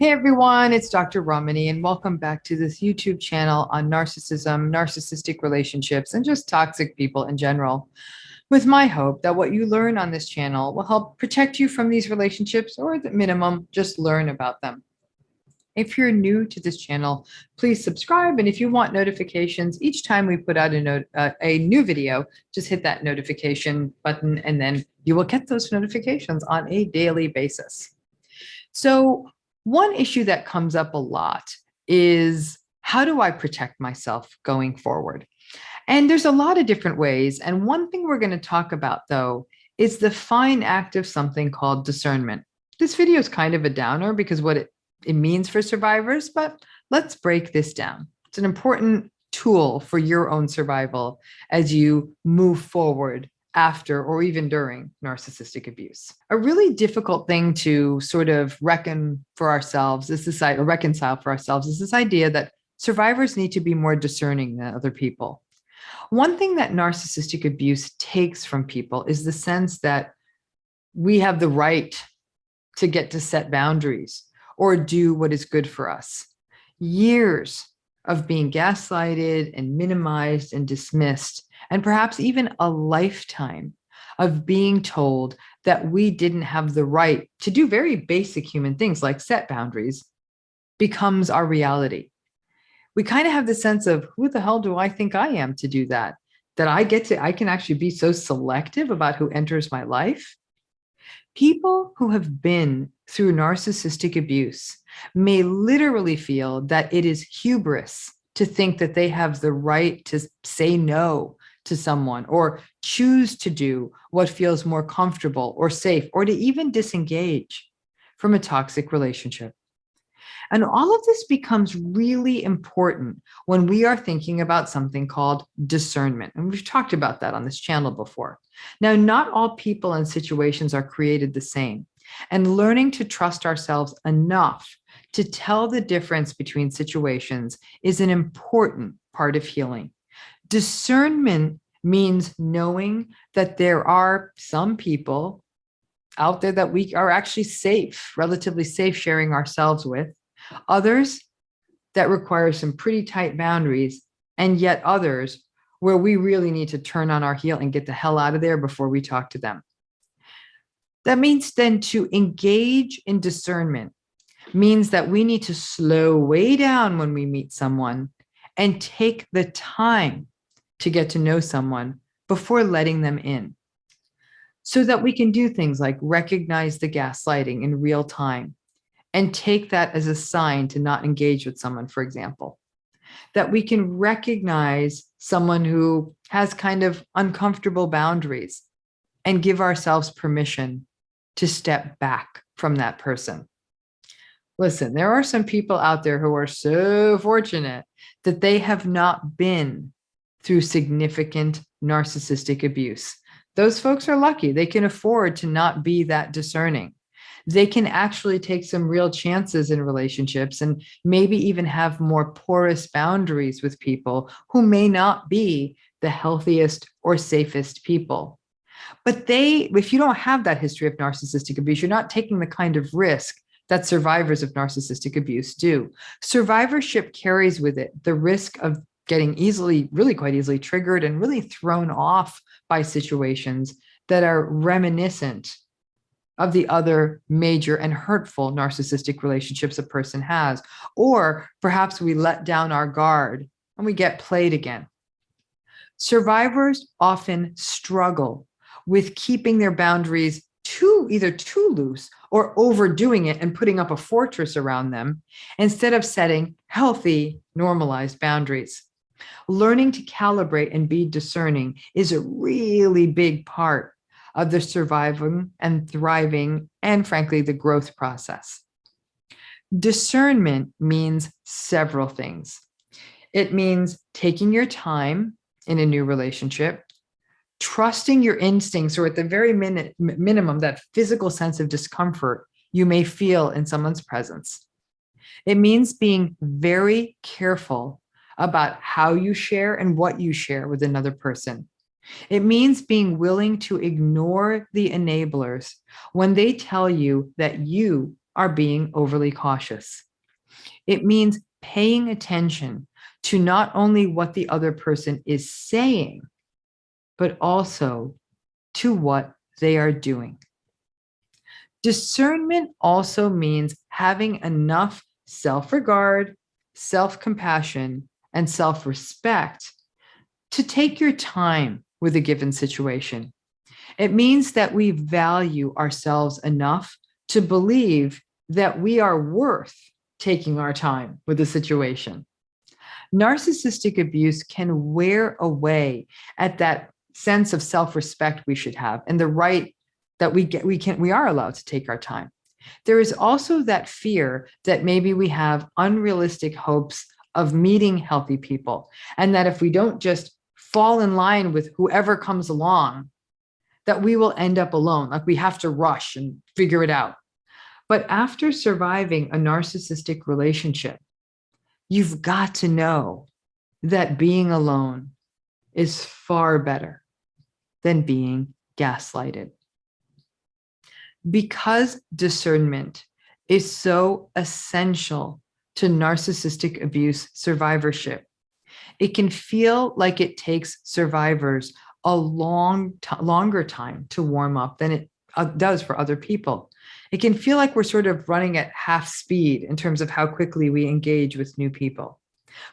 Hey everyone, it's Dr. Ramani, and welcome back to this YouTube channel on narcissism, narcissistic relationships, and just toxic people in general. With my hope that what you learn on this channel will help protect you from these relationships, or at the minimum, just learn about them. If you're new to this channel, please subscribe. And if you want notifications each time we put out a new video, just hit that notification button, and then you will get those notifications on a daily basis. So one issue that comes up a lot is, how do I protect myself going forward? And there's a lot of different ways. And one thing we're going to talk about, though, is the fine act of something called discernment. This video is kind of a downer because what it means for survivors, but let's break this down. It's an important tool for your own survival as you move forward after or even during narcissistic abuse. A really difficult thing to sort of reconcile for ourselves is this idea that survivors need to be more discerning than other people. One thing that narcissistic abuse takes from people is the sense that we have the right to get to set boundaries or do what is good for us. Years of being gaslighted and minimized and dismissed, and perhaps even a lifetime of being told that we didn't have the right to do very basic human things like set boundaries, becomes our reality. We kind of have the sense of, who the hell do I think I am to do that? That I can actually be so selective about who enters my life? People who have been through narcissistic abuse may literally feel that it is hubris to think that they have the right to say no to someone or choose to do what feels more comfortable or safe, or to even disengage from a toxic relationship. And all of this becomes really important when we are thinking about something called discernment. And we've talked about that on this channel before. Now, not all people and situations are created the same. And learning to trust ourselves enough to tell the difference between situations is an important part of healing. Discernment means knowing that there are some people out there that we are actually safe, relatively safe sharing ourselves with, others that require some pretty tight boundaries, and yet others where we really need to turn on our heel and get the hell out of there before we talk to them. That means then to engage in discernment means that we need to slow way down when we meet someone and take the time to get to know someone before letting them in, so that we can do things like recognize the gaslighting in real time and take that as a sign to not engage with someone, for example. That we can recognize someone who has kind of uncomfortable boundaries and give ourselves permission to step back from that person. Listen, there are some people out there who are so fortunate that they have not been through significant narcissistic abuse. Those folks are lucky. They can afford to not be that discerning. They can actually take some real chances in relationships and maybe even have more porous boundaries with people who may not be the healthiest or safest people. But if you don't have that history of narcissistic abuse, you're not taking the kind of risk that survivors of narcissistic abuse do. Survivorship carries with it the risk of getting really quite easily triggered and really thrown off by situations that are reminiscent of the other major and hurtful narcissistic relationships a person has. Or perhaps we let down our guard and we get played again. Survivors often struggle with keeping their boundaries either too loose or overdoing it and putting up a fortress around them instead of setting healthy, normalized boundaries. Learning to calibrate and be discerning is a really big part of the surviving and thriving and, frankly, the growth process. Discernment means several things. It means taking your time in a new relationship, trusting your instincts, or at the very minimum, that physical sense of discomfort you may feel in someone's presence. It means being very careful about how you share and what you share with another person. It means being willing to ignore the enablers when they tell you that you are being overly cautious. It means paying attention to not only what the other person is saying, but also to what they are doing. Discernment also means having enough self-regard, self-compassion, and self-respect to take your time with a given situation. It means that we value ourselves enough to believe that we are worth taking our time with a situation. Narcissistic abuse can wear away at that sense of self-respect we should have and the right that we are allowed to take our time. There is also that fear that maybe we have unrealistic hopes of meeting healthy people, and that if we don't just fall in line with whoever comes along, that we will end up alone, like we have to rush and figure it out. But after surviving a narcissistic relationship, you've got to know that being alone is far better than being gaslighted. Because discernment is so essential to narcissistic abuse survivorship, it can feel like it takes survivors a longer time to warm up than it does for other people. It can feel like we're sort of running at half speed in terms of how quickly we engage with new people.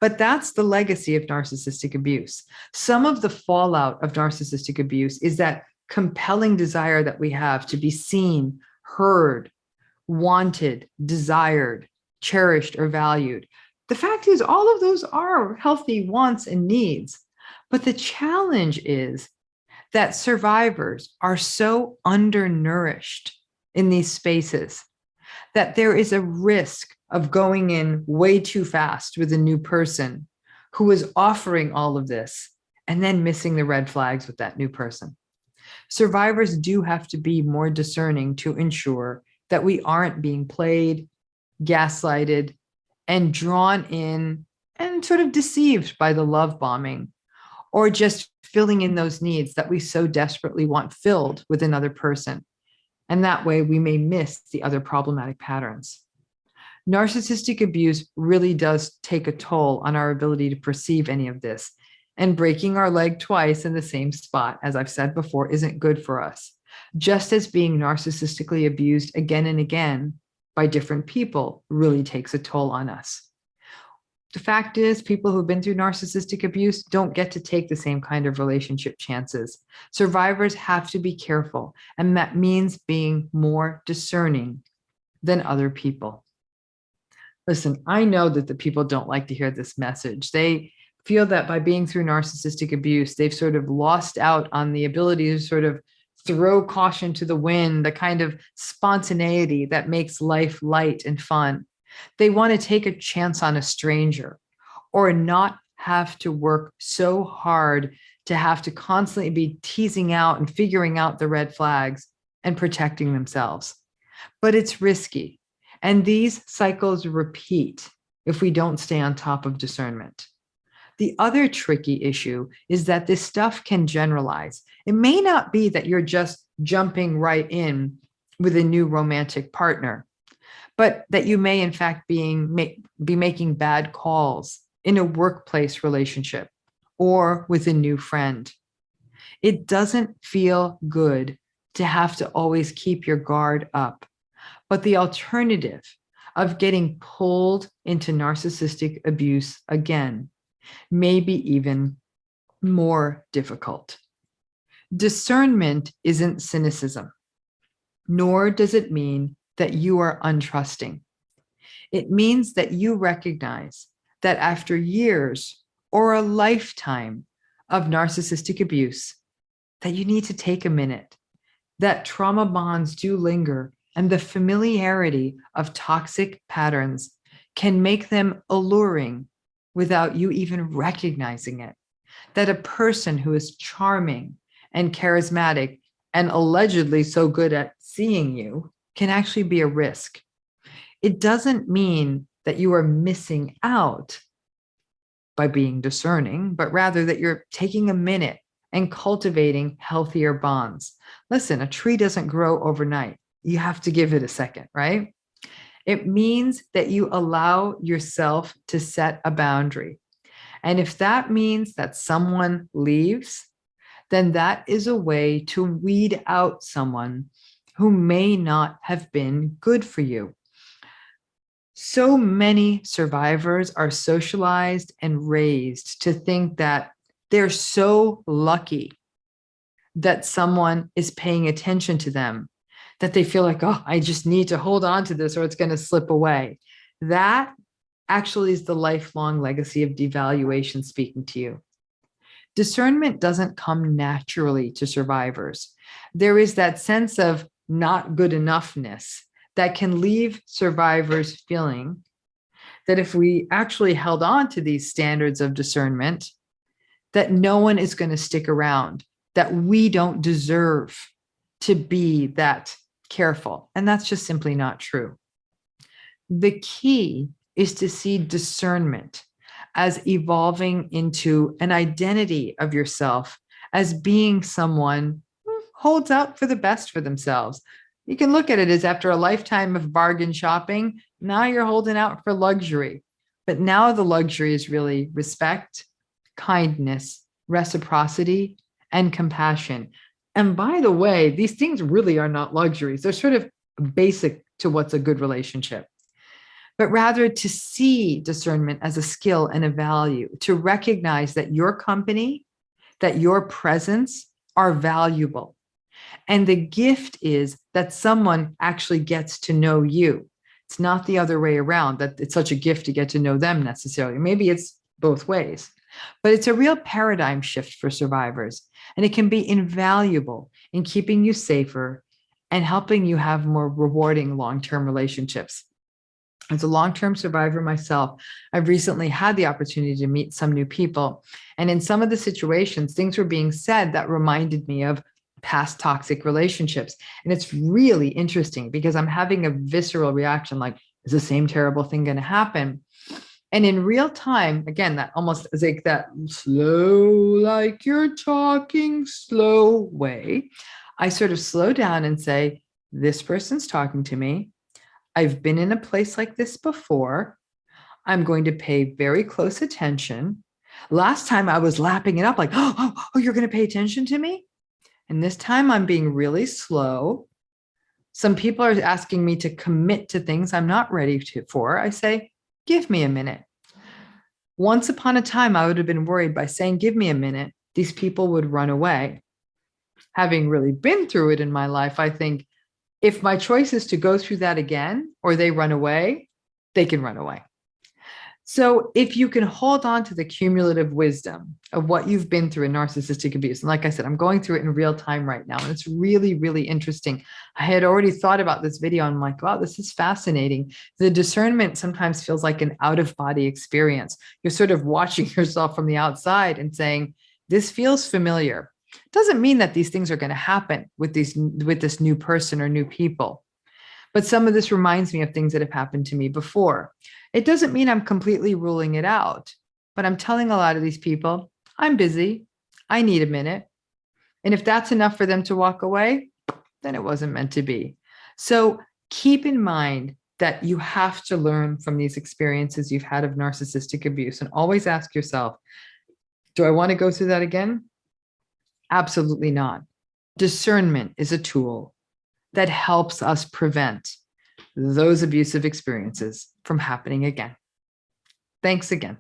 But that's the legacy of narcissistic abuse. Some of the fallout of narcissistic abuse is that compelling desire that we have to be seen, heard, wanted, desired, cherished, or valued. The fact is, all of those are healthy wants and needs. But the challenge is that survivors are so undernourished in these spaces that there is a risk of going in way too fast with a new person who is offering all of this and then missing the red flags with that new person. Survivors do have to be more discerning to ensure that we aren't being played, gaslighted, and drawn in and sort of deceived by the love bombing, or just filling in those needs that we so desperately want filled with another person. And that way we may miss the other problematic patterns. Narcissistic abuse really does take a toll on our ability to perceive any of this. And breaking our leg twice in the same spot, as I've said before, isn't good for us. Just as being narcissistically abused again and again by different people really takes a toll on us. The fact is, people who've been through narcissistic abuse don't get to take the same kind of relationship chances. Survivors have to be careful, and that means being more discerning than other people. Listen, I know that the people don't like to hear this message. They feel that by being through narcissistic abuse, they've sort of lost out on the ability to sort of throw caution to the wind, the kind of spontaneity that makes life light and fun. They want to take a chance on a stranger or not have to work so hard to have to constantly be teasing out and figuring out the red flags and protecting themselves. But it's risky. And these cycles repeat if we don't stay on top of discernment. The other tricky issue is that this stuff can generalize. It may not be that you're just jumping right in with a new romantic partner, but that you may in fact be making bad calls in a workplace relationship or with a new friend. It doesn't feel good to have to always keep your guard up, but the alternative of getting pulled into narcissistic abuse again may be even more difficult. Discernment isn't cynicism, nor does it mean that you are untrusting. It means that you recognize that after years or a lifetime of narcissistic abuse, that you need to take a minute, that trauma bonds do linger, and the familiarity of toxic patterns can make them alluring without you even recognizing it. That a person who is charming and charismatic and allegedly so good at seeing you can actually be a risk. It doesn't mean that you are missing out by being discerning, but rather that you're taking a minute and cultivating healthier bonds. Listen, a tree doesn't grow overnight. You have to give it a second, right? It means that you allow yourself to set a boundary. And if that means that someone leaves, then that is a way to weed out someone who may not have been good for you. So many survivors are socialized and raised to think that they're so lucky that someone is paying attention to them, that they feel like, oh, I just need to hold on to this or it's going to slip away. That actually is the lifelong legacy of devaluation speaking to you. Discernment doesn't come naturally to survivors. There is that sense of not good enoughness that can leave survivors feeling that if we actually held on to these standards of discernment, that no one is going to stick around, that we don't deserve to be that careful. And that's just simply not true. The key is to see discernment as evolving into an identity of yourself as being someone who holds out for the best for themselves. You can look at it as after a lifetime of bargain shopping, now you're holding out for luxury. But now the luxury is really respect, kindness, reciprocity, and compassion. And by the way, these things really are not luxuries. They're sort of basic to what's a good relationship. But rather to see discernment as a skill and a value, to recognize that your company, that your presence are valuable. And the gift is that someone actually gets to know you. It's not the other way around, that it's such a gift to get to know them necessarily. Maybe it's both ways, but it's a real paradigm shift for survivors. And it can be invaluable in keeping you safer and helping you have more rewarding long-term relationships. As a long-term survivor myself, I've recently had the opportunity to meet some new people. And in some of the situations, things were being said that reminded me of past toxic relationships. And it's really interesting because I'm having a visceral reaction like, is the same terrible thing going to happen? And in real time, again, that almost is like that slow, like you're talking slow way, I sort of slow down and say, this person's talking to me. I've been in a place like this before. I'm going to pay very close attention. Last time I was lapping it up like, oh, you're going to pay attention to me? And this time I'm being really slow. Some people are asking me to commit to things I'm not ready for. I say, give me a minute. Once upon a time, I would have been worried by saying, give me a minute, these people would run away. Having really been through it in my life, I think if my choice is to go through that again, or they run away, they can run away. So if you can hold on to the cumulative wisdom of what you've been through in narcissistic abuse, and like I said, I'm going through it in real time right now, and it's really, really interesting. I had already thought about this video, and I'm like, wow, this is fascinating. The discernment sometimes feels like an out-of-body experience. You're sort of watching yourself from the outside and saying, this feels familiar. Doesn't mean that these things are going to happen with this new person or new people. But some of this reminds me of things that have happened to me before. It doesn't mean I'm completely ruling it out, but I'm telling a lot of these people, I'm busy, I need a minute. And if that's enough for them to walk away, then it wasn't meant to be. So keep in mind that you have to learn from these experiences you've had of narcissistic abuse, and always ask yourself, do I want to go through that again? Absolutely not. Discernment is a tool that helps us prevent those abusive experiences from happening again. Thanks again.